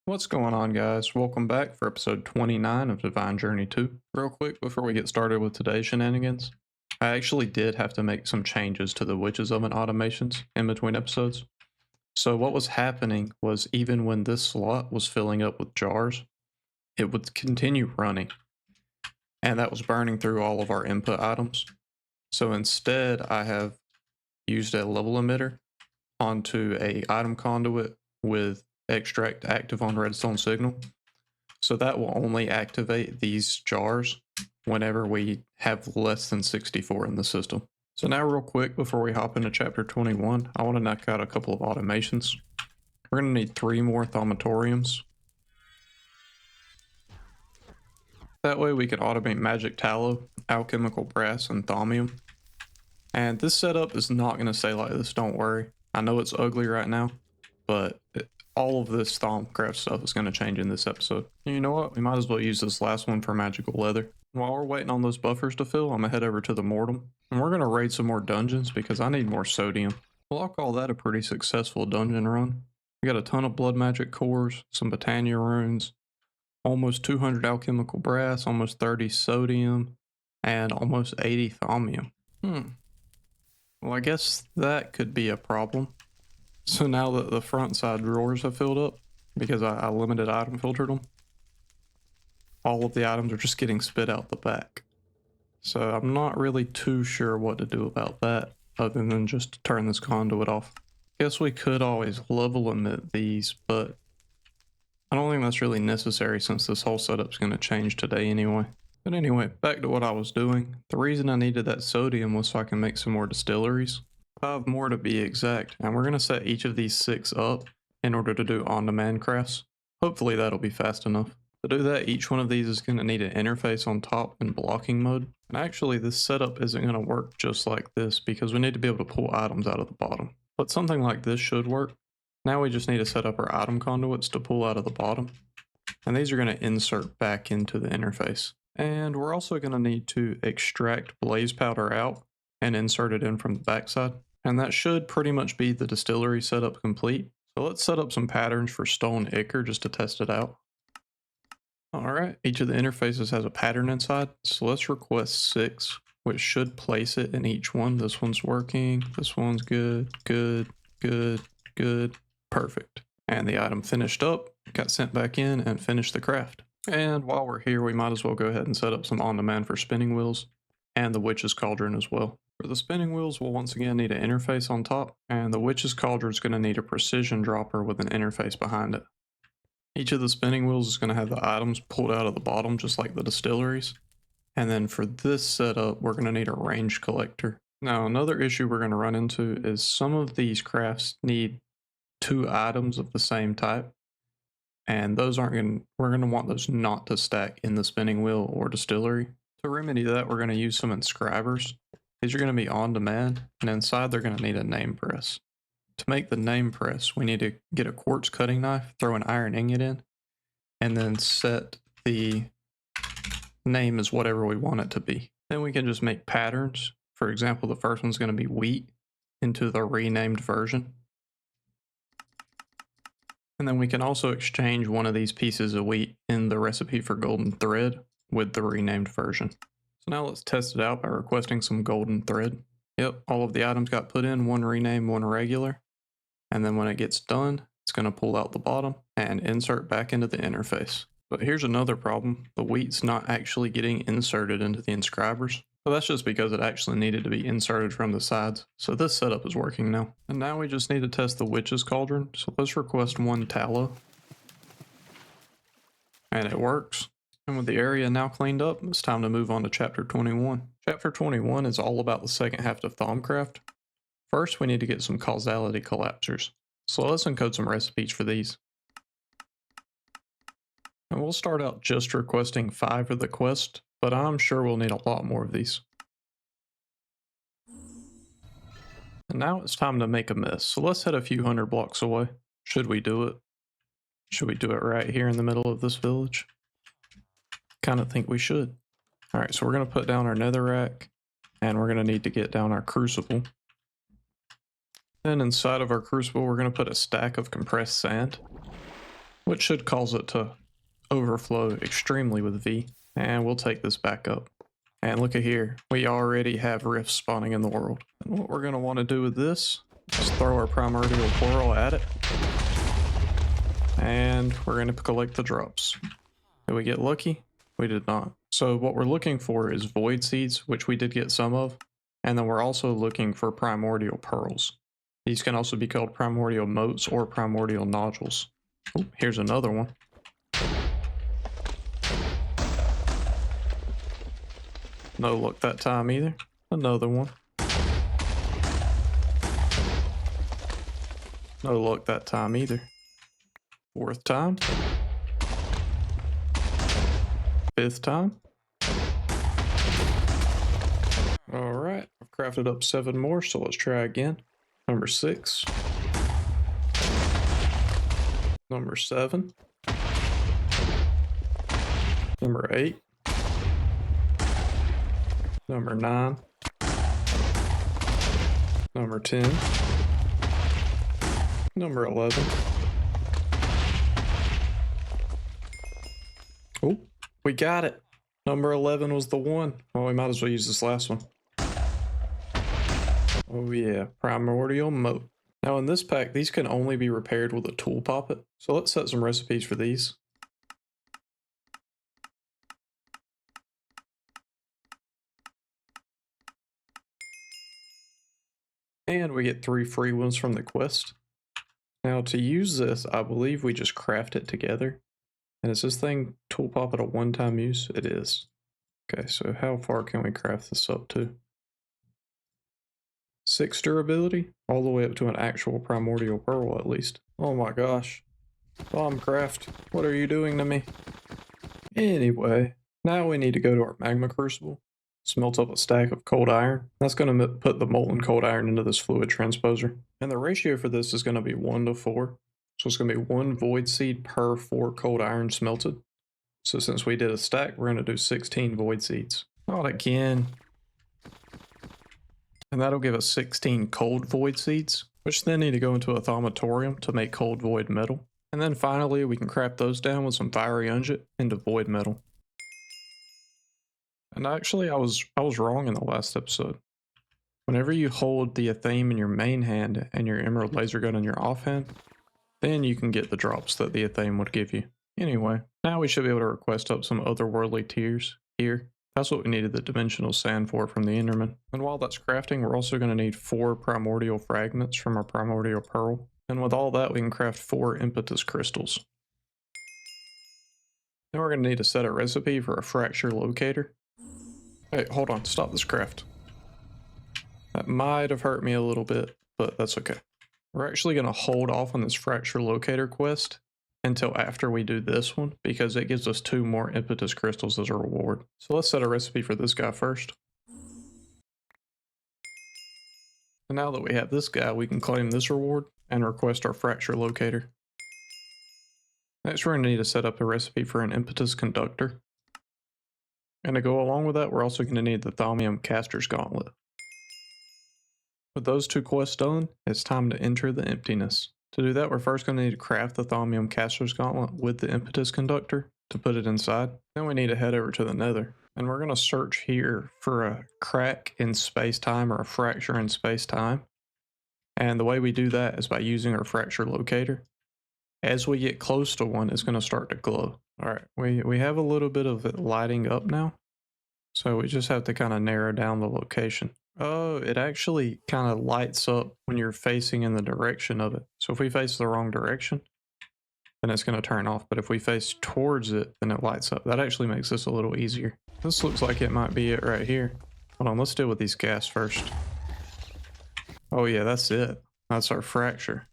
What's going on, guys? Welcome back for episode 29 of Divine Journey 2. Real quick before we get started with today's shenanigans, I actually did have to make some changes to the Witch's Oven automations in between episodes. So what was happening was even when this slot was filling up with jars, it would continue running, and that was burning through all of our input items. So instead, I have used a level emitter onto a item conduit with extract active on redstone signal. So that will only activate these jars whenever we have less than 64 in the system. So now real quick before we hop into chapter 21, I want to knock out a couple of automations. We're going to need 3 more thaumatoriums. That way we can automate magic tallow, alchemical brass, and thaumium. And this setup is not going to stay like this, don't worry. I know it's ugly right now, but all of this Thaumcraft stuff is going to change in this episode. And you know what? We might as well use this last one for magical leather. While we're waiting on those buffers to fill, I'm going to head over to the Mortem. And we're going to raid some more dungeons because I need more sodium. Well, I'll call that a pretty successful dungeon run. We got a ton of blood magic cores, some Botania runes, almost 200 alchemical brass, almost 30 sodium, and almost 80 thaumium. Well, I guess that could be a problem. So now that the front side drawers have filled up, because I limited item filtered them, all of the items are just getting spit out the back. So I'm not really too sure what to do about that, other than just turn this conduit off. Guess we could always level emit these, but I don't think that's really necessary since this whole setup's going to change today anyway. But anyway, back to what I was doing. The reason I needed that sodium was so I can make some more distilleries. 5 more to be exact, and we're going to set each of these 6 up in order to do on-demand crafts. Hopefully that'll be fast enough. To do that, each one of these is going to need an interface on top in blocking mode. And actually this setup isn't going to work just like this because we need to be able to pull items out of the bottom. But something like this should work. Now we just need to set up our item conduits to pull out of the bottom. And these are going to insert back into the interface. And we're also going to need to extract blaze powder out and insert it in from the backside. And that should pretty much be the distillery setup complete. So let's set up some patterns for stone ichor just to test it out. Alright, each of the interfaces has a pattern inside. So let's request 6, which should place it in each one. This one's working, this one's good, good, good, good, perfect. And the item finished up, got sent back in, and finished the craft. And while we're here, we might as well go ahead and set up some on-demand for spinning wheels and the Witch's Cauldron as well. For the spinning wheels, we'll once again need an interface on top, and the Witch's Cauldron is going to need a precision dropper with an interface behind it. Each of the spinning wheels is going to have the items pulled out of the bottom just like the distilleries. And then for this setup, we're going to need a range collector. Now, another issue we're going to run into is some of these crafts need 2 items of the same type. And those aren't going to, we're going to want those not to stack in the spinning wheel or distillery. To remedy that, we're going to use some inscribers. These are going to be on demand, and inside they're going to need a name press. To make the name press, we need to get a quartz cutting knife, throw an iron ingot in, and then set the name as whatever we want it to be. Then we can just make patterns. For example, the first one's going to be wheat into the renamed version. And then we can also exchange one of these pieces of wheat in the recipe for golden thread with the renamed version. So now let's test it out by requesting some golden thread. Yep, all of the items got put in, one rename, one regular. And then when it gets done, it's going to pull out the bottom and insert back into the interface. But here's another problem. The wheat's not actually getting inserted into the inscribers. So that's just because it actually needed to be inserted from the sides. So this setup is working now. And now we just need to test the Witch's Cauldron. So let's request 1 tallow. And it works. And with the area now cleaned up, it's time to move on to chapter 21. Chapter 21 is all about the second half of Thaumcraft. First, we need to get some causality collapsers. So let's encode some recipes for these. And we'll start out just requesting 5 for the quest, but I'm sure we'll need a lot more of these. And now it's time to make a mess. So let's head a few hundred blocks away. Should we do it? Should we do it right here in the middle of this village? Kind of think we should. Alright, so we're going to put down our netherrack, and we're going to need to get down our crucible. Then inside of our crucible, we're going to put a stack of compressed sand. which should cause it to overflow extremely with V. And we'll take this back up. And look at here, we already have rifts spawning in the world. And what we're going to want to do with this is throw our primordial coral at it. And we're going to collect the drops. Did we get lucky? We did not. So what we're looking for is void seeds, which we did get some of. And then we're also looking for primordial pearls. These can also be called primordial motes or primordial nodules. Oh, here's another one. No luck that time either. Another one. No luck that time either. Fourth time. Fifth time. Alright, I've crafted up 7 more, so let's try again. Number 6. Number 7. Number 8. Number 9. Number 10. Number 11. Oh, we got it. Number 11 was the one. Well, we might as well use this last one. Oh yeah, primordial mote. Now in this pack, these can only be repaired with a tool poppet. So let's set some recipes for these. And we get 3 free ones from the quest. Now to use this, I believe we just craft it together. And is this thing tool poppet a one-time use? It is. Okay, so how far can we craft this up to? 6 durability? All the way up to an actual primordial pearl at least. Oh my gosh. Bombcraft, what are you doing to me? Anyway, now we need to go to our magma crucible. Smelt up a stack of cold iron. That's going to put the molten cold iron into this fluid transposer. And the ratio for this is going to be 1 to 4. So it's going to be 1 void seed per 4 cold iron smelted. So since we did a stack, we're going to do 16 void seeds. Not again. And that'll give us 16 cold void seeds, which then need to go into a thaumatorium to make cold void metal. And then finally, we can craft those down with some fiery ungit into void metal. And actually, I was wrong in the last episode. Whenever you hold the Athame in your main hand and your emerald laser gun in your offhand, then you can get the drops that the Athame would give you. Anyway, now we should be able to request up some otherworldly tiers here. That's what we needed the dimensional sand for from the Enderman. And while that's crafting, we're also going to need 4 primordial fragments from our primordial pearl. And with all that, we can craft 4 impetus crystals. Then we're going to need to set a recipe for a fracture locator. Hey, hold on, stop this craft. That might have hurt me a little bit, but that's okay. We're actually going to hold off on this fracture locator quest until after we do this one, because it gives us 2 more impetus crystals as a reward. So let's set a recipe for this guy first. And now that we have this guy, we can claim this reward and request our fracture locator. Next, we're going to need to set up a recipe for an impetus conductor. And to go along with that, we're also going to need the Thaumic caster's gauntlet. With those 2 quests done, it's time to enter the emptiness. To do that, we're first going to need to craft the Thaumic caster's gauntlet with the impetus conductor to put it inside. Then we need to head over to the nether. And we're going to search here for a crack in space-time or a fracture in space-time. And the way we do that is by using our fracture locator. As we get close to one, it's going to start to glow. Alright, we have a little bit of it lighting up now. So we just have to kind of narrow down the location. Oh, it actually kind of lights up when you're facing in the direction of it. So if we face the wrong direction, then it's going to turn off. But if we face towards it, then it lights up. That actually makes this a little easier. This looks like it might be it right here. Hold on, let's deal with these gas first. Oh yeah, that's it. That's our fracture.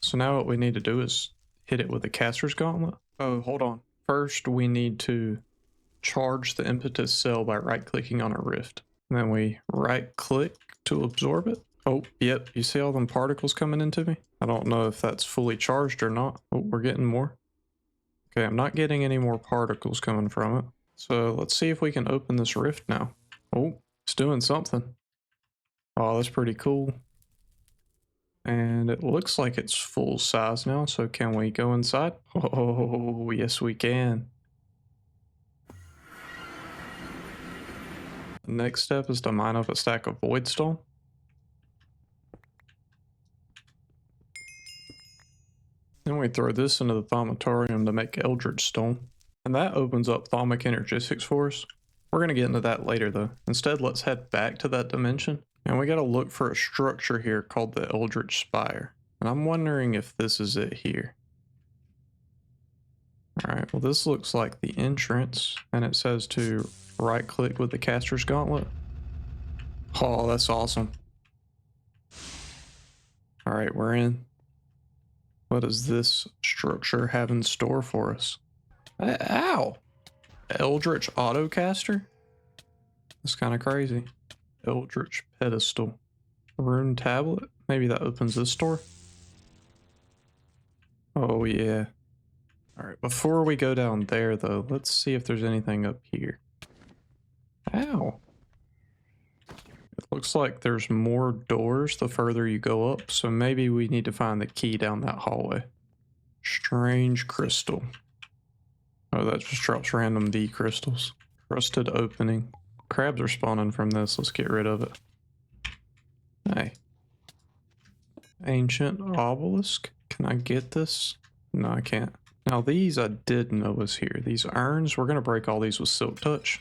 So now what we need to do is hit it with the caster's gauntlet. Oh, hold on. First, we need to charge the impetus cell by right-clicking on a rift. And then we right-click to absorb it. Oh, yep. You see all them particles coming into me? I don't know if that's fully charged or not. Oh, we're getting more. Okay, I'm not getting any more particles coming from it. So let's see if we can open this rift now. Oh, it's doing something. Oh, that's pretty cool. And it looks like it's full size now, so can we go inside? Oh, yes we can. The next step is to mine up a stack of voidstone. Then we throw this into the thaumatorium to make Eldritch stone. And that opens up Thaumic Energistics for us. We're going to get into that later though. Instead, let's head back to that dimension. And we got to look for a structure here called the Eldritch spire. And I'm wondering if this is it here. Alright, well this looks like the entrance. And it says to right click with the caster's gauntlet. Oh, that's awesome. Alright, we're in. What does this structure have in store for us? Ow! Eldritch autocaster? That's kind of crazy. Eldritch pedestal. Rune tablet? Maybe that opens this door? Oh yeah. Alright, before we go down there though, let's see if there's anything up here. Ow! It looks like there's more doors the further you go up, so maybe we need to find the key down that hallway. Strange crystal. Oh, that just drops random D crystals. Crusted opening. Crabs are spawning from this. Let's get rid of it. Hey. Ancient obelisk. Can I get this? No, I can't. Now these I did know was here. These urns, we're going to break all these with silk touch.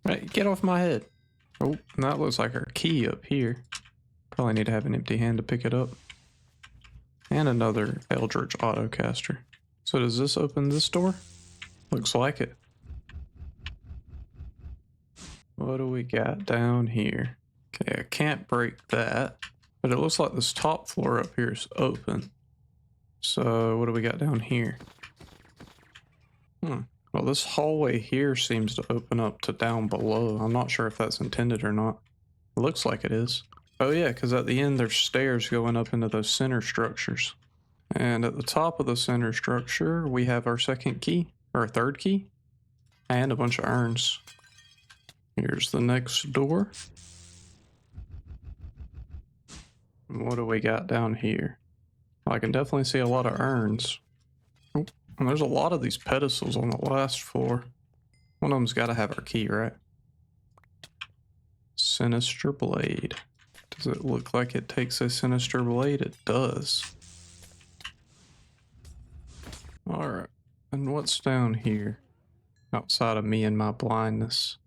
Right, get off my head. Oh, that looks like our key up here. Probably need to have an empty hand to pick it up. And another Eldritch autocaster. So does this open this door? Looks like it. What do we got down here? Okay, I can't break that. But it looks like this top floor up here is open. So what do we got down here? Well, this hallway here seems to open up to down below. I'm not sure if that's intended or not. It looks like it is. Oh yeah, because at the end there's stairs going up into those center structures. And at the top of the center structure, we have our second key, or third key, and a bunch of urns. Here's the next door. And what do we got down here? I can definitely see a lot of urns. Oh, and there's a lot of these pedestals on the last floor. One of them's got to have our key, right? Sinister blade. Does it look like it takes a sinister blade? It does. Alright, and what's down here? Outside of me and my blindness.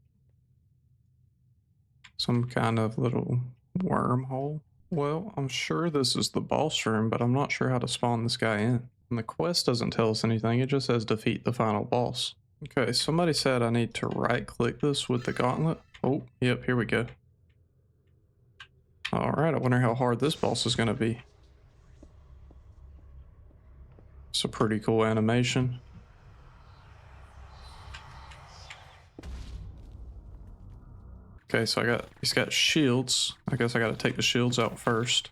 Some kind of little wormhole. Well, I'm sure this is the boss room, but I'm not sure how to spawn this guy in. And the quest doesn't tell us anything, it just says defeat the final boss. Okay, somebody said I need to right click this with the gauntlet. Oh, yep, here we go. Alright, I wonder how hard this boss is going to be. It's a pretty cool animation. Okay, so he's got shields. I guess I gotta take the shields out first.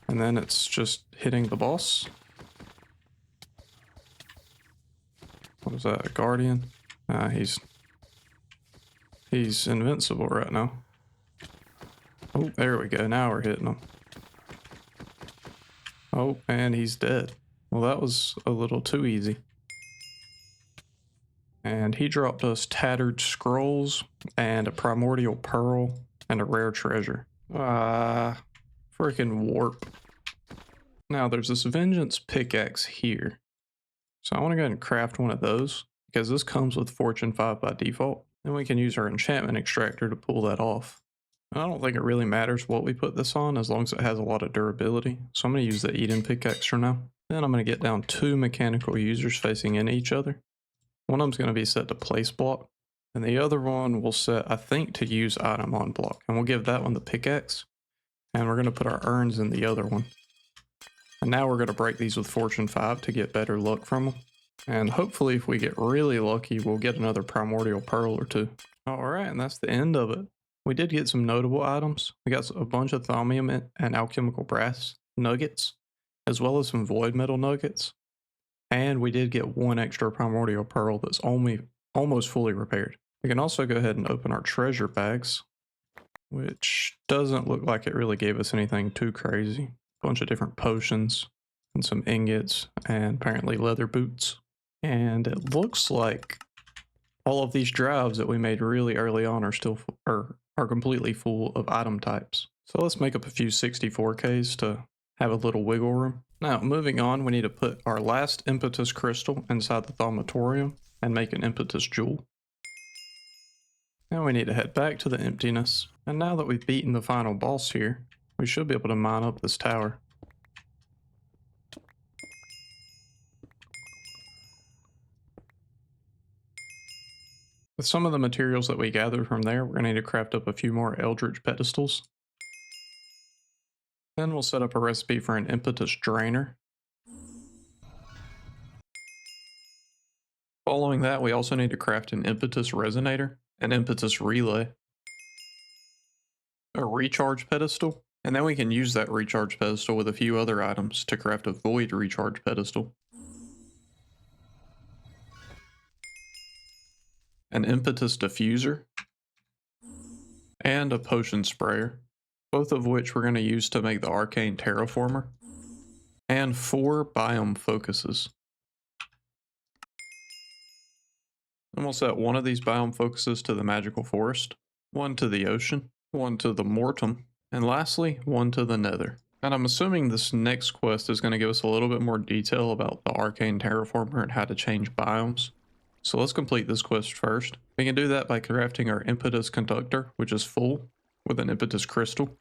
And then it's just hitting the boss. What was that, a guardian? He's invincible right now. Oh, there we go. Now we're hitting him. Oh, and he's dead. Well, that was a little too easy. And he dropped us tattered scrolls and a primordial pearl and a rare treasure. Freaking warp. Now there's this vengeance pickaxe here. So I want to go ahead and craft one of those because this comes with Fortune 5 by default. Then we can use our enchantment extractor to pull that off. I don't think it really matters what we put this on as long as it has a lot of durability. So I'm going to use the Eden pickaxe for now. Then I'm going to get down 2 mechanical users facing into each other. One of them's going to be set to place block. And the other one will set, I think, to use item on block. And we'll give that one the pickaxe. And we're going to put our urns in the other one. And now we're going to break these with Fortune 5 to get better luck from them. And hopefully if we get really lucky, we'll get another primordial pearl or 2. Alright, and that's the end of it. We did get some notable items. We got a bunch of thaumium and alchemical brass nuggets, as well as some void metal nuggets. And we did get 1 extra primordial pearl that's almost fully repaired. We can also go ahead and open our treasure bags, which doesn't look like it really gave us anything too crazy. A bunch of different potions and some ingots and apparently leather boots. And it looks like all of these drives that we made really early on are still are completely full of item types. So let's make up a few 64Ks to have a little wiggle room. Now moving on, we need to put our last impetus crystal inside the thaumatorium and make an impetus jewel. Now we need to head back to the emptiness. And now that we've beaten the final boss here, we should be able to mine up this tower. With some of the materials that we gathered from there, we're going to need to craft up a few more Eldritch pedestals. Then we'll set up a recipe for an impetus drainer. Following that, we also need to craft an impetus resonator, an impetus relay, a recharge pedestal, and then we can use that recharge pedestal with a few other items to craft a void recharge pedestal, an impetus diffuser, and a potion sprayer, both of which we're going to use to make the Arcane terraformer, and 4 biome focuses. And we'll set one of these biome focuses to the magical forest, one to the ocean, one to the mortem, and lastly, one to the nether. And I'm assuming this next quest is going to give us a little bit more detail about the Arcane terraformer and how to change biomes. So let's complete this quest first. We can do that by crafting our impetus conductor, which is full, with an impetus crystal.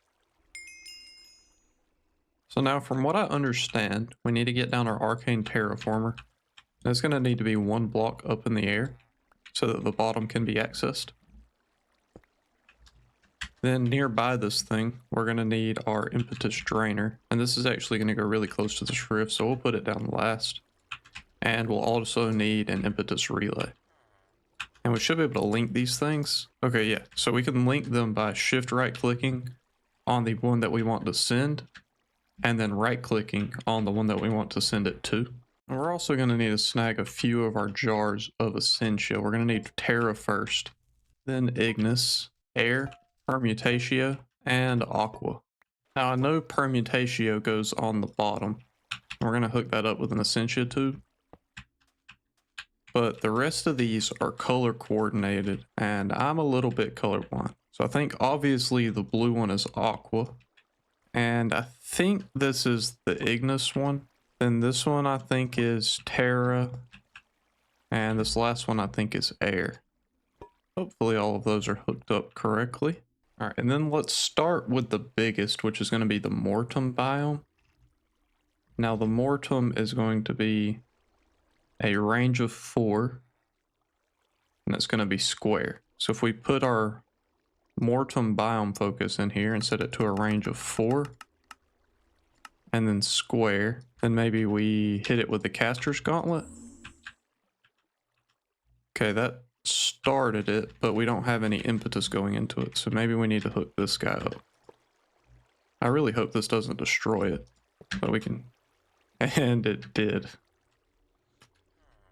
So now from what I understand, we need to get down our Arcane terraformer. And it's going to need to be 1 block up in the air so that the bottom can be accessed. Then nearby this thing, we're going to need our impetus drainer. And this is actually going to go really close to this rift, so we'll put it down last. And we'll also need an impetus relay. And we should be able to link these things. Okay, yeah. So we can link them by shift right clicking on the one that we want to send, and then right clicking on the one that we want to send it to. And we're also going to need to snag a few of our jars of Essentia. We're going to need Terra first, then Ignis, Air, Permutatio, and Aqua. Now I know Permutatio goes on the bottom. We're going to hook that up with an Essentia tube. But the rest of these are color coordinated, and I'm a little bit colorblind. So I think obviously the blue one is Aqua, and I think this is the Ignis one. Then this one I think is Terra, and this last one I think is Air. Hopefully all of those are hooked up correctly. All right, and then let's start with the biggest, which is going to be the Mortem biome. Now the Mortem is going to be a range of 4, and it's going to be square. So if we put our Mortem biome focus in here and set it to a range of 4, and then square, then maybe we hit it with the caster's gauntlet. Okay, that started it, but we don't have any impetus going into it, so maybe we need to hook this guy up. I really hope this doesn't destroy it, but we can, and it did.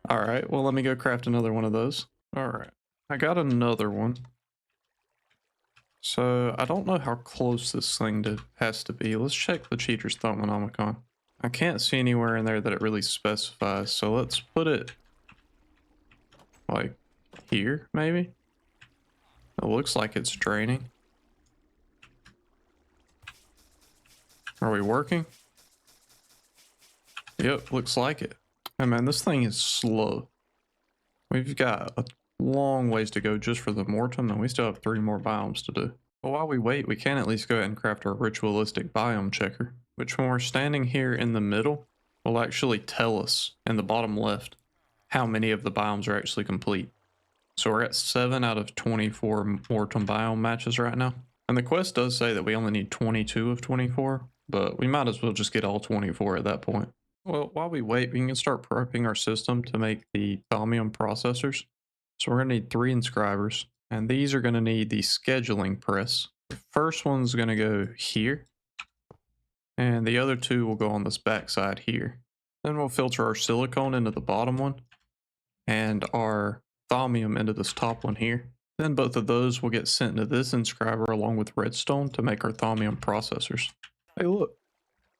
All right, well, let me go craft another one of those. All right, I got another one. So I don't know how close this thing has to be. Let's check the cheater's Thaumic. I can't see anywhere in there that it really specifies. So let's put it like here, maybe. It looks like it's draining. Are we working? Yep, looks like it. Hey man, this thing is slow. We've got a long ways to go just for the mortem, and we still have 3 more biomes to do. But while we wait, we can at least go ahead and craft our ritualistic biome checker, which when we're standing here in the middle, will actually tell us in the bottom left how many of the biomes are actually complete. So we're at 7 out of 24 mortem biome matches right now. And the quest does say that we only need 22 of 24, but we might as well just get all 24 at that point. Well, while we wait, we can start prepping our system to make the Thaumium processors. So we're going to need 3 inscribers, and these are going to need the scheduling press. The first one's going to go here, and the other 2 will go on this back side here. Then we'll filter our silicone into the bottom one, and our Thaumium into this top one here. Then both of those will get sent into this inscriber along with redstone to make our Thaumium processors. Hey look,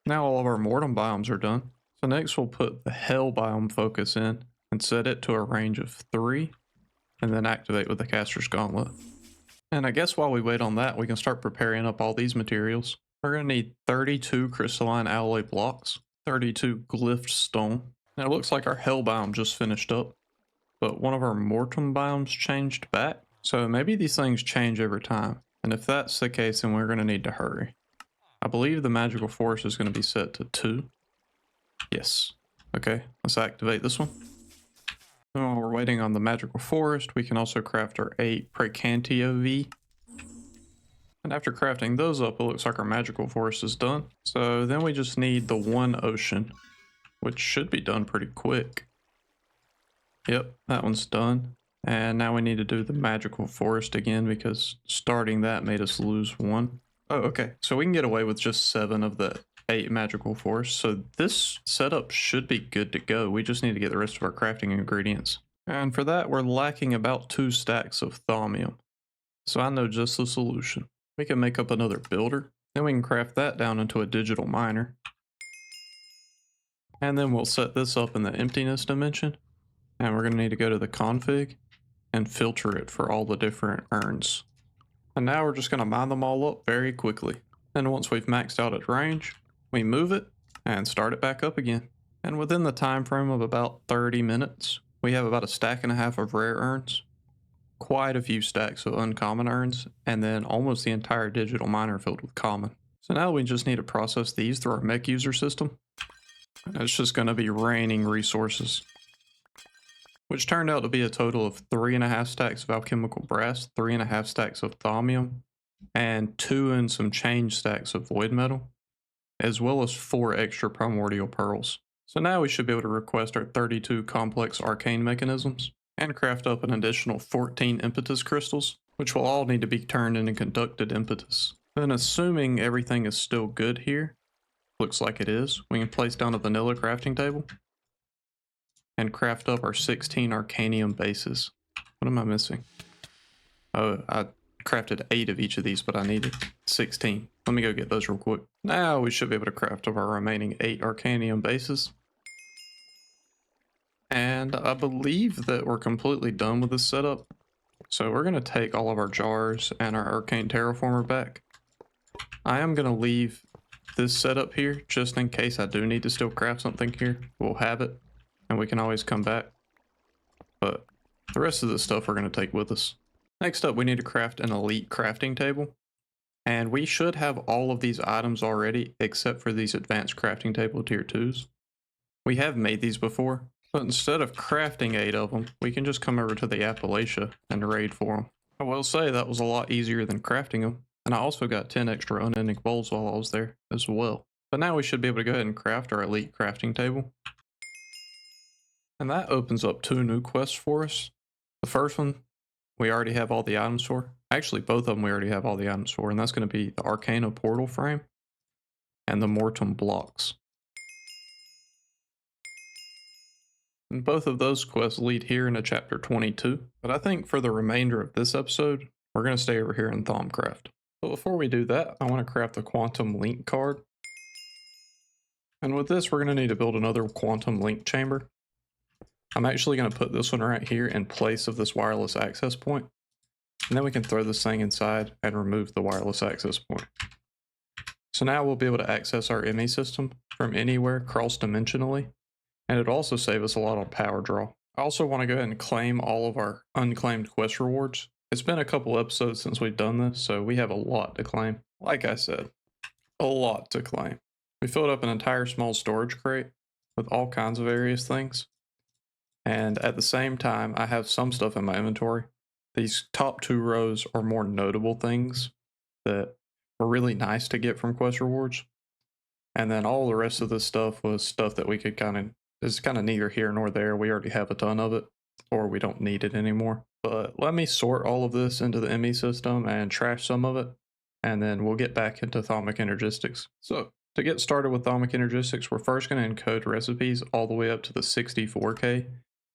now all of our mortem biomes are done. So next we'll put the hell biome focus in and set it to a range of 3 and then activate with the caster's gauntlet. And I guess while we wait on that, we can start preparing up all these materials. We're going to need 32 crystalline alloy blocks, 32 glyphed stone. And it looks like our hell biome just finished up, but one of our mortem biomes changed back. So maybe these things change every time. And if that's the case, then we're going to need to hurry. I believe the magical force is going to be set to 2. Yes. Okay, let's activate this one. And while we're waiting on the magical forest, we can also craft our 8 Precantio V. And after crafting those up, it looks like our magical forest is done. So then we just need the 1 ocean, which should be done pretty quick. Yep, that one's done. And now we need to do the magical forest again because starting that made us lose 1. Oh, okay. So we can get away with just 7 of the 8 magical forests. So this setup should be good to go. We just need to get the rest of our crafting ingredients. And for that, we're lacking about 2 stacks of Thaumium. So I know just the solution. We can make up another builder. Then we can craft that down into a digital miner. And then we'll set this up in the emptiness dimension. And we're going to need to go to the config and filter it for all the different urns. And now we're just going to mine them all up very quickly. And once we've maxed out its range, we move it and start it back up again. And within the time frame of about 30 minutes, we have about 1.5 stacks of rare urns, quite a few stacks of uncommon urns, and then almost the entire digital miner filled with common. So now we just need to process these through our mech user system. And it's just going to be raining resources, which turned out to be a total of 3.5 stacks of alchemical brass, 3.5 stacks of thaumium, and 2 and some change stacks of void metal, as well as 4 extra primordial pearls. So now we should be able to request our 32 complex arcane mechanisms and craft up an additional 14 impetus crystals, which will all need to be turned into conducted impetus. Then assuming everything is still good here, looks like it is, we can place down a vanilla crafting table and craft up our 16 arcanium bases. What am I missing? Oh, I crafted 8 of each of these, but I needed 16. Let me go get those real quick. Now we should be able to craft up our remaining 8 arcanium bases. And I believe that we're completely done with this setup. So we're going to take all of our jars and our arcane terraformer back. I am going to leave this setup here just in case I do need to still craft something here. We'll have it and we can always come back. But the rest of the stuff we're going to take with us. Next up, we need to craft an elite crafting table. And we should have all of these items already except for these advanced crafting table tier 2s. We have made these before, but instead of crafting 8 of them, we can just come over to the Appalachia and raid for them. I will say that was a lot easier than crafting them, and I also got 10 extra unending bowls while I was there as well. But now we should be able to go ahead and craft our elite crafting table. And that opens up 2 new quests for us. The first one, we already have all the items for. Actually, both of them we already have all the items for, and that's going to be the Arcana portal frame and the Mortem blocks. And both of those quests lead here into chapter 22, but I think for the remainder of this episode, we're going to stay over here in Thaumcraft. But before we do that, I want to craft the quantum link card. And with this, we're going to need to build another quantum link chamber. I'm actually going to put this one right here in place of this wireless access point. And then we can throw this thing inside and remove the wireless access point. So now we'll be able to access our ME system from anywhere cross-dimensionally. And it'll also save us a lot on power draw. I also want to go ahead and claim all of our unclaimed quest rewards. It's been a couple episodes since we've done this, so we have a lot to claim. Like I said, a lot to claim. We filled up an entire small storage crate with all kinds of various things. And at the same time, I have some stuff in my inventory. These top 2 rows are more notable things that were really nice to get from quest rewards. And then all the rest of this stuff was stuff that we could is kind of neither here nor there. We already have a ton of it, or we don't need it anymore. But let me sort all of this into the ME system and trash some of it, and then we'll get back into Thaumic Energistics. So to get started with Thaumic Energistics, we're first going to encode recipes all the way up to the 64K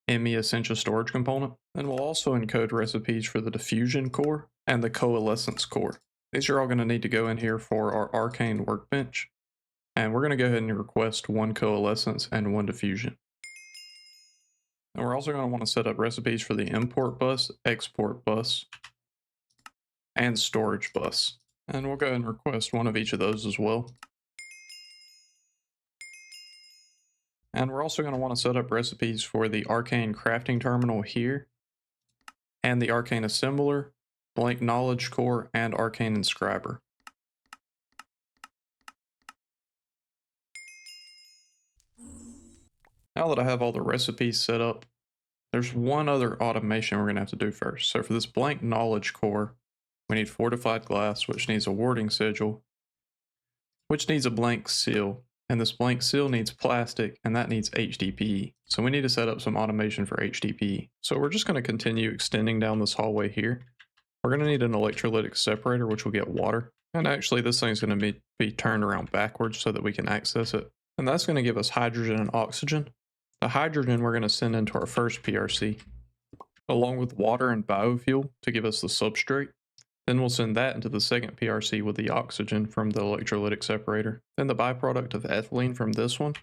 ME Essentia storage component. Then we'll also encode recipes for the diffusion core and the coalescence core. These are all going to need to go in here for our arcane workbench. And we're going to go ahead and request 1 coalescence and 1 diffusion. And we're also going to want to set up recipes for the import bus, export bus, and storage bus. And we'll go ahead and request 1 of each of those as well. And we're also going to want to set up recipes for the arcane crafting terminal here, and the arcane assembler, blank knowledge core, and arcane inscriber. Now that I have all the recipes set up, there's one other automation we're going to have to do first. So for this blank knowledge core, we need fortified glass, which needs a warding sigil, which needs a blank seal, and this blank seal needs plastic, and that needs HDPE. So we need to set up some automation for HDPE. So we're just going to continue extending down this hallway here. We're going to need an electrolytic separator, which will get water. And actually this thing's going to be turned around backwards so that we can access it. And that's going to give us hydrogen and oxygen. The hydrogen we're going to send into our first PRC, along with water and biofuel to give us the substrate. Then we'll send that into the second PRC with the oxygen from the electrolytic separator. Then the byproduct of ethylene from this one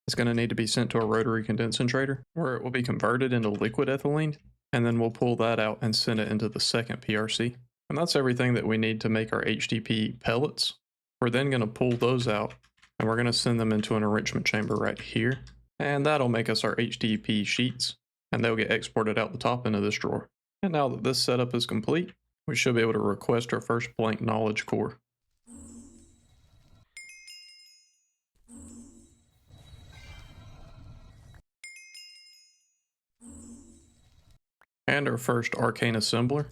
is going to need to be sent to a rotary condensator, where it will be converted into liquid ethylene, and then we'll pull that out and send it into the second PRC. And that's everything that we need to make our HDPE pellets. We're then going to pull those out, and we're going to send them into an enrichment chamber right here. And that'll make us our HDPE sheets, and they'll get exported out the top into this drawer. And now that this setup is complete, we should be able to request our first blank knowledge core. And our first arcane assembler.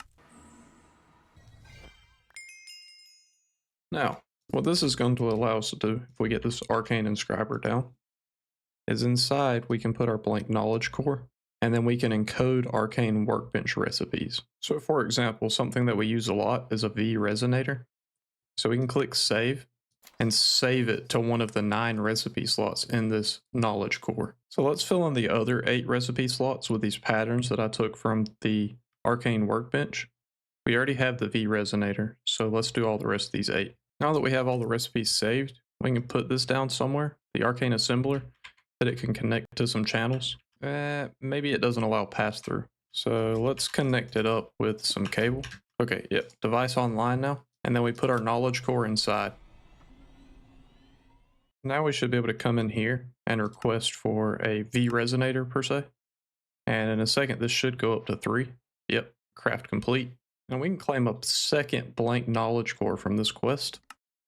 Now, what this is going to allow us to do, if we get this arcane inscriber down, is inside we can put our blank knowledge core, and then we can encode arcane workbench recipes. So for example, something that we use a lot is a V resonator. So we can click save and save it to one of the 9 recipe slots in this knowledge core. So let's fill in the other 8 recipe slots with these patterns that I took from the arcane workbench. We already have the V resonator, so let's do all the rest of these 8. Now that we have all the recipes saved, we can put this down somewhere, the arcane assembler, that it can connect to some channels. Maybe it doesn't allow pass-through. So let's connect it up with some cable. Okay, yep, device online now. And then we put our knowledge core inside. Now we should be able to come in here and request for a V resonator per se. And in a second, this should go up to 3. Yep, craft complete. And we can claim a second blank knowledge core from this quest.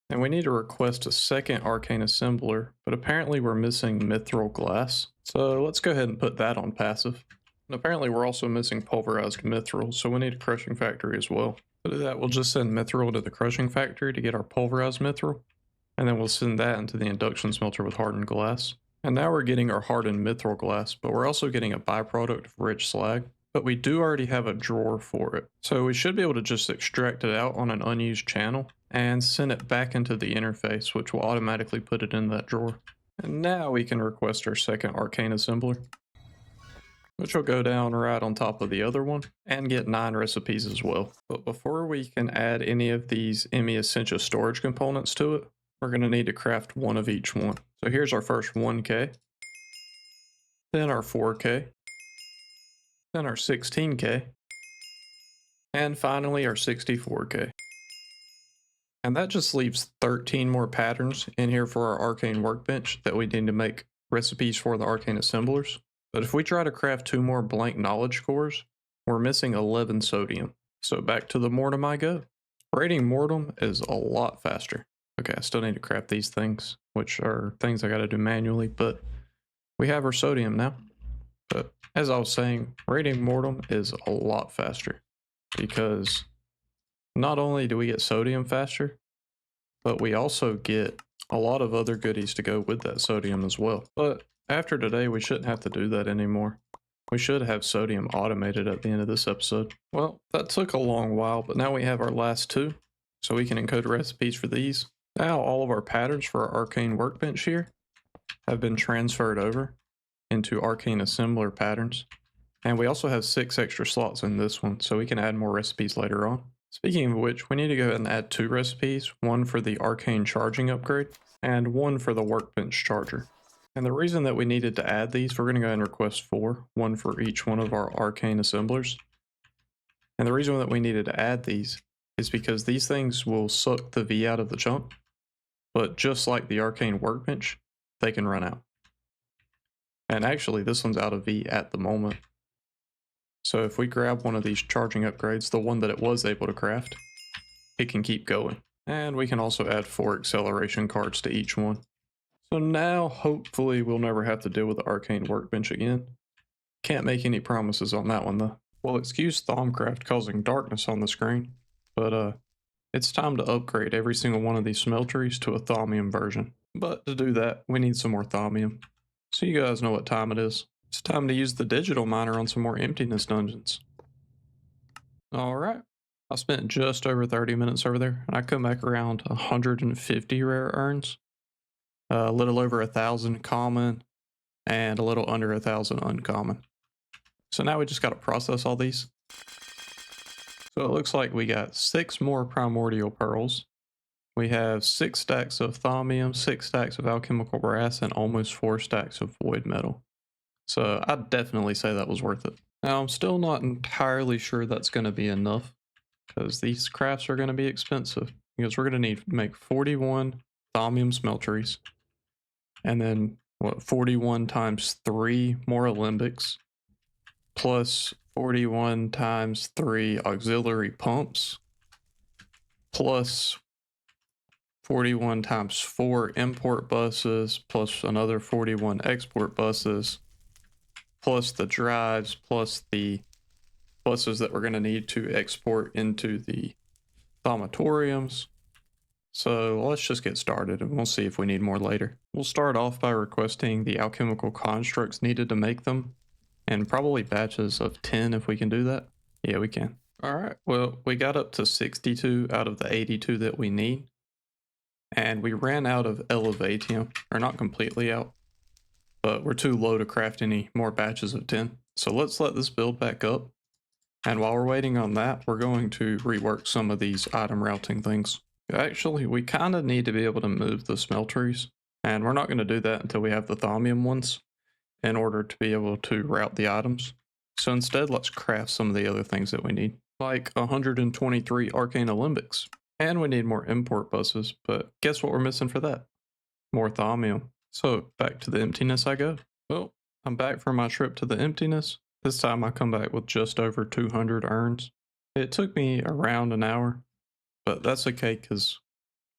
And we need to request a second arcane assembler, but apparently we're missing mithril glass. So let's go ahead and put that on passive. And apparently we're also missing pulverized mithril, so we need a crushing factory as well. To do that, we'll just send mithril to the crushing factory to get our pulverized mithril, and then we'll send that into the induction smelter with hardened glass. And now we're getting our hardened mithril glass, but we're also getting a byproduct of rich slag. But we do already have a drawer for it. So we should be able to just extract it out on an unused channel and send it back into the interface, which will automatically put it in that drawer. And now we can request our second arcane assembler. which will go down right on top of the other one and get 9 recipes as well. But before we can add any of these Essentia storage components to it, we're going to need to craft one of each one. So here's our first 1K, then our 4K, then our 16K, and finally our 64K. And that just leaves 13 more patterns in here for our Arcane workbench that we need to make recipes for the Arcane assemblers. But if we try to craft 2 more blank knowledge cores, we're missing 11 sodium. So back to the mortem I go. Raiding mortem is a lot faster. Okay, I still need to craft these things, which are things I gotta do manually, but we have our sodium now. But as I was saying, raiding mortem is a lot faster because not only do we get sodium faster, but we also get a lot of other goodies to go with that sodium as well. But after today, we shouldn't have to do that anymore. We should have sodium automated at the end of this episode. Well, that took a long while, but now we have our last 2, so we can encode recipes for these. Now all of our patterns for our Arcane workbench here have been transferred over into Arcane assembler patterns. And we also have 6 extra slots in this one, so we can add more recipes later on. Speaking of which, we need to go ahead and add 2 recipes, one for the Arcane charging upgrade, and one for the workbench charger. And the reason that we needed to add these, we're going to go ahead and request 4, one for each one of our Arcane assemblers. And the reason that we needed to add these is because these things will suck the V out of the chunk, but just like the Arcane workbench, they can run out. And actually, this one's out of V at the moment. So if we grab one of these charging upgrades, the one that it was able to craft, it can keep going. And we can also add 4 acceleration cards to each one. So now, hopefully, we'll never have to deal with the Arcane workbench again. Can't make any promises on that one though. Well, excuse Thaumcraft causing darkness on the screen, but it's time to upgrade every single one of these smelteries to a Thaumium version. But to do that, we need some more Thaumium. So you guys know what time it is. It's time to use the digital miner on some more Emptiness dungeons. Alright, I spent just over 30 minutes over there, and I come back around 150 rare urns. A little over 1,000 common, and a little under 1,000 uncommon. So now we just gotta process all these. So it looks like we got 6 more primordial pearls. We have 6 stacks of thaumium, 6 stacks of alchemical brass, and almost 4 stacks of void metal. So I'd definitely say that was worth it. Now I'm still not entirely sure that's going to be enough, because these crafts are going to be expensive. Because we're going to need to make 41 thaumium smelteries, and then what, 41 times 3 more alembics, plus 41 times 3 auxiliary pumps, plus 41 times 4 import buses, plus another 41 export buses, plus the drives, plus the buses that we're going to need to export into the thaumatoriums. So let's just get started and we'll see if we need more later. We'll start off by requesting the alchemical constructs needed to make them, and probably batches of 10 if we can do that. Yeah, we can. Alright, well, we got up to 62 out of the 82 that we need. And we ran out of elevatium, or not completely out, but we're too low to craft any more batches of 10. So let's let this build back up. And while we're waiting on that, we're going to rework some of these item routing things. Actually, we kind of need to be able to move the smelteries, and we're not going to do that until we have the thaumium ones in order to be able to route the items. So instead, let's craft some of the other things that we need, like 123 arcane alembics. And we need more import buses, but guess what we're missing for that? More thaumium. So back to the emptiness I go. Well, I'm back from my trip to the emptiness. This time I come back with just over 200 urns. It took me around an hour, but that's okay because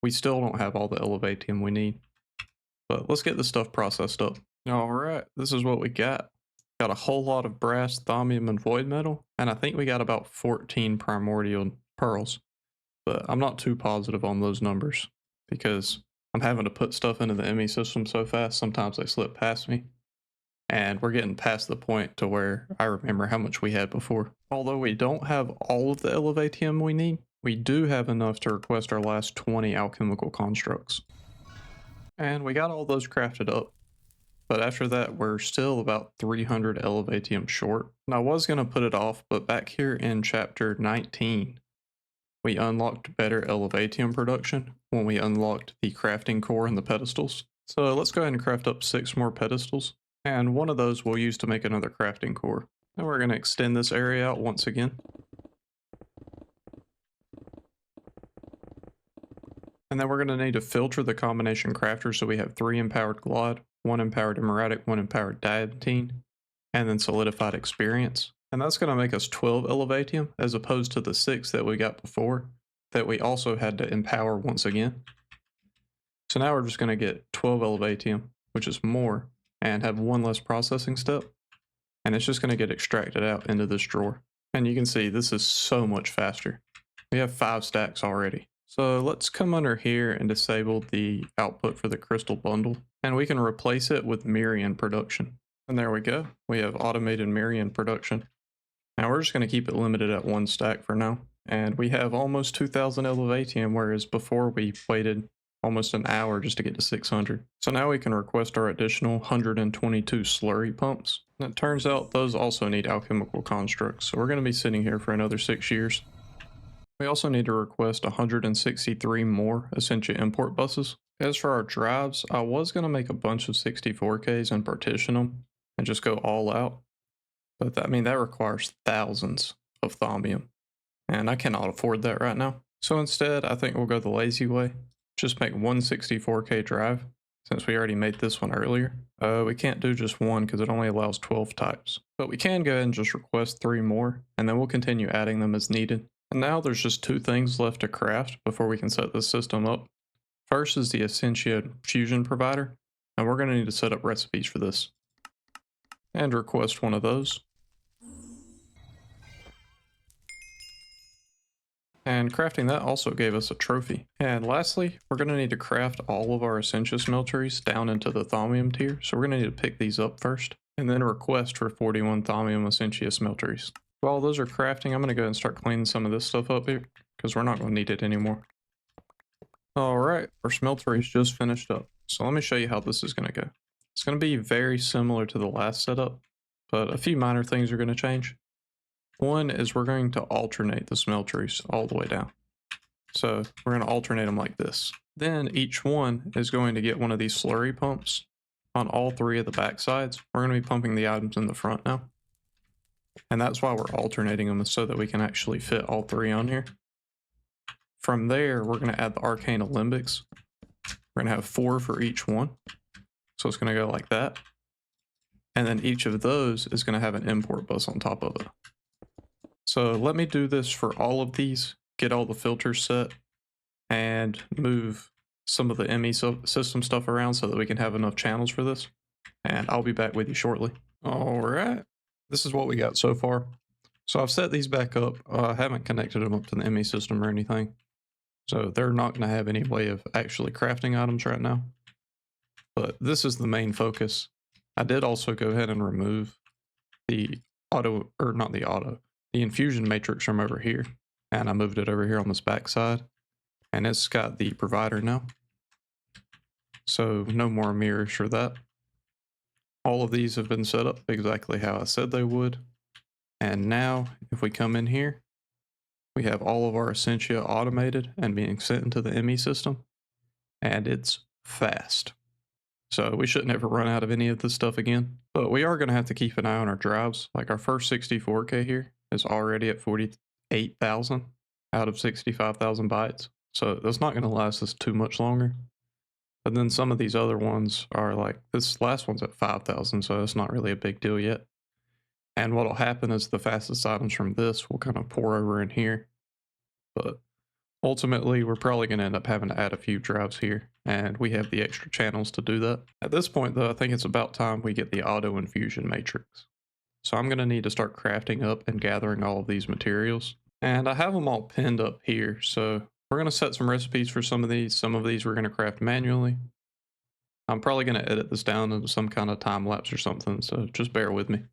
we still don't have all the elevatium we need. But let's get this stuff processed up. Alright, this is what we got. Got a whole lot of brass, thaumium, and void metal, and I think we got about 14 primordial pearls. But I'm not too positive on those numbers because I'm having to put stuff into the ME system so fast, sometimes they slip past me. And we're getting past the point to where I remember how much we had before. Although we don't have all of the elevatium we need, we do have enough to request our last 20 alchemical constructs. And we got all those crafted up. But after that, we're still about 300 elevatium short. And I was going to put it off, but back here in chapter 19, we unlocked better elevatium production when we unlocked the crafting core and the pedestals. So let's go ahead and craft up 6 more pedestals. And one of those we'll use to make another crafting core. And we're going to extend this area out once again. And then we're going to need to filter the combination crafter so we have 3 empowered glide, 1 empowered emerotic, 1 empowered diamantine, and then solidified experience. And that's going to make us 12 elevatium as opposed to the 6 that we got before that we also had to empower once again. So now we're just going to get 12 elevatium, which is more, and have 1 less processing step. And it's just going to get extracted out into this drawer. And you can see this is so much faster. We have 5 stacks already. So let's come under here and disable the output for the crystal bundle, and we can replace it with Mirian production. And there we go. We have automated Mirian production. Now we're just going to keep it limited at 1 stack for now. And we have almost 2000 elevatium, whereas before we waited almost an hour just to get to 600. So now we can request our additional 122 slurry pumps. And it turns out those also need alchemical constructs. So we're going to be sitting here for another 6 years. We also need to request 163 more Essentia import buses. As for our drives, I was going to make a bunch of 64Ks and partition them and just go all out. But that requires thousands of thaumium. And I cannot afford that right now. So instead, I think we'll go the lazy way. Just make one 64K drive, since we already made this one earlier. We can't do just one because it only allows 12 types. But we can go ahead and just request 3 more, and then we'll continue adding them as needed. And now there's just 2 things left to craft before we can set this system up. First is the Essentia Infusion provider, and we're going to need to set up recipes for this. And request one of those. And crafting that also gave us a trophy. And lastly, we're going to need to craft all of our Essentia smelteries down into the thaumium tier, so we're going to need to pick these up first, and then request for 41 thaumium Essentia smelteries. While those are crafting, I'm going to go and start cleaning some of this stuff up here, because we're not going to need it anymore. Alright, our smeltery is just finished up. So let me show you how this is going to go. It's going to be very similar to the last setup, but a few minor things are going to change. One is we're going to alternate the smelteries all the way down. So we're going to alternate them like this. Then each one is going to get one of these slurry pumps on all 3 of the back sides. We're going to be pumping the items in the front now. And that's why we're alternating them, so that we can actually fit all 3 on here. From there, we're going to add the Arcane Alembics. We're going to have 4 for each one. So it's going to go like that. And then each of those is going to have an import bus on top of it. So let me do this for all of these, get all the filters set, and move some of the ME system stuff around so that we can have enough channels for this. And I'll be back with you shortly. All right. This is what we got so far. So I've set these back up. I haven't connected them up to the ME system or anything. So they're not going to have any way of actually crafting items right now. But this is the main focus. I did also go ahead and remove the the infusion matrix from over here. And I moved it over here on this back side. And it's got the provider now. So no more mirrors for that. All of these have been set up exactly how I said they would. And now, if we come in here, we have all of our Essentia automated and being sent into the ME system. And it's fast. So we shouldn't ever run out of any of this stuff again. But we are going to have to keep an eye on our drives. Like our first 64K here is already at 48,000 out of 65,000 bytes. So that's not going to last us too much longer. But then some of these other ones are like, this last one's at 5,000, so it's not really a big deal yet. And what'll happen is the fastest items from this will kind of pour over in here. But ultimately, we're probably going to end up having to add a few drives here, and we have the extra channels to do that. At this point, though, I think it's about time we get the auto infusion matrix. So I'm going to need to start crafting up and gathering all of these materials. And I have them all pinned up here, so we're going to set some recipes for some of these. Some of these we're going to craft manually. I'm probably going to edit this down into some kind of time lapse or something, so just bear with me.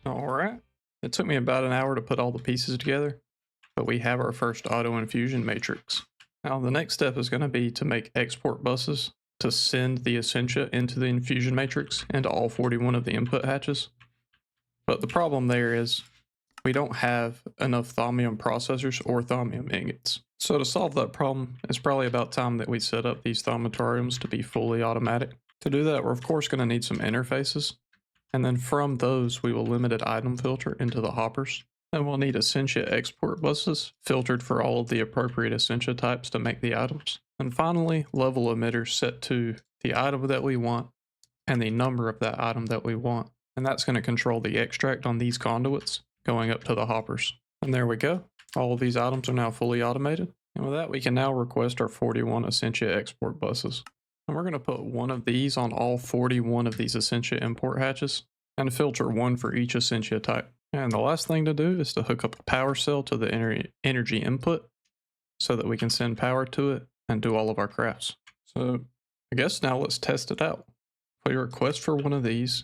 Alright. It took me about an hour to put all the pieces together, but we have our first auto infusion matrix. Now the next step is going to be to make export buses to send the Essentia into the infusion matrix into all 41 of the input hatches. But the problem there is we don't have enough thaumium processors or thaumium ingots. So to solve that problem, it's probably about time that we set up these thaumatoriums to be fully automatic. To do that, we're of course going to need some interfaces, and then from those we will limited item filter into the hoppers. Then we'll need Essentia export buses filtered for all of the appropriate Essentia types to make the items. And finally, level emitters set to the item that we want and the number of that item that we want. And that's going to control the extract on these conduits going up to the hoppers. And there we go. All of these items are now fully automated. And with that, we can now request our 41 Essentia export buses. And we're going to put one of these on all 41 of these Essentia import hatches and filter one for each Essentia type. And the last thing to do is to hook up a power cell to the energy input so that we can send power to it and do all of our crafts. So I guess now let's test it out. If we request for one of these,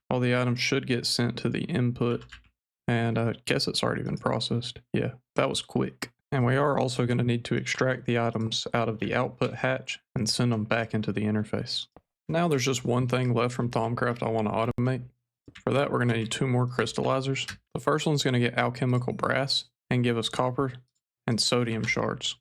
all the items should get sent to the input, and I guess it's already been processed. Yeah, that was quick. And we are also going to need to extract the items out of the output hatch and send them back into the interface. Now there's just one thing left from Thaumcraft I want to automate. For that, we're going to need 2 more crystallizers. The first one's going to get alchemical brass and give us copper and sodium shards.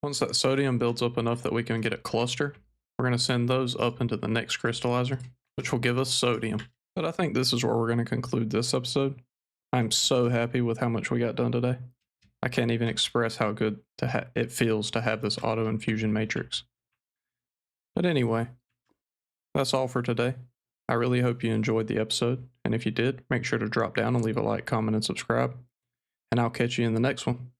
Once that sodium builds up enough that we can get a cluster, we're going to send those up into the next crystallizer, which will give us sodium. But I think this is where we're going to conclude this episode. I'm so happy with how much we got done today. I can't even express how good it feels to have this auto infusion matrix. But anyway, that's all for today. I really hope you enjoyed the episode, and if you did, make sure to drop down and leave a like, comment, and subscribe. And I'll catch you in the next one.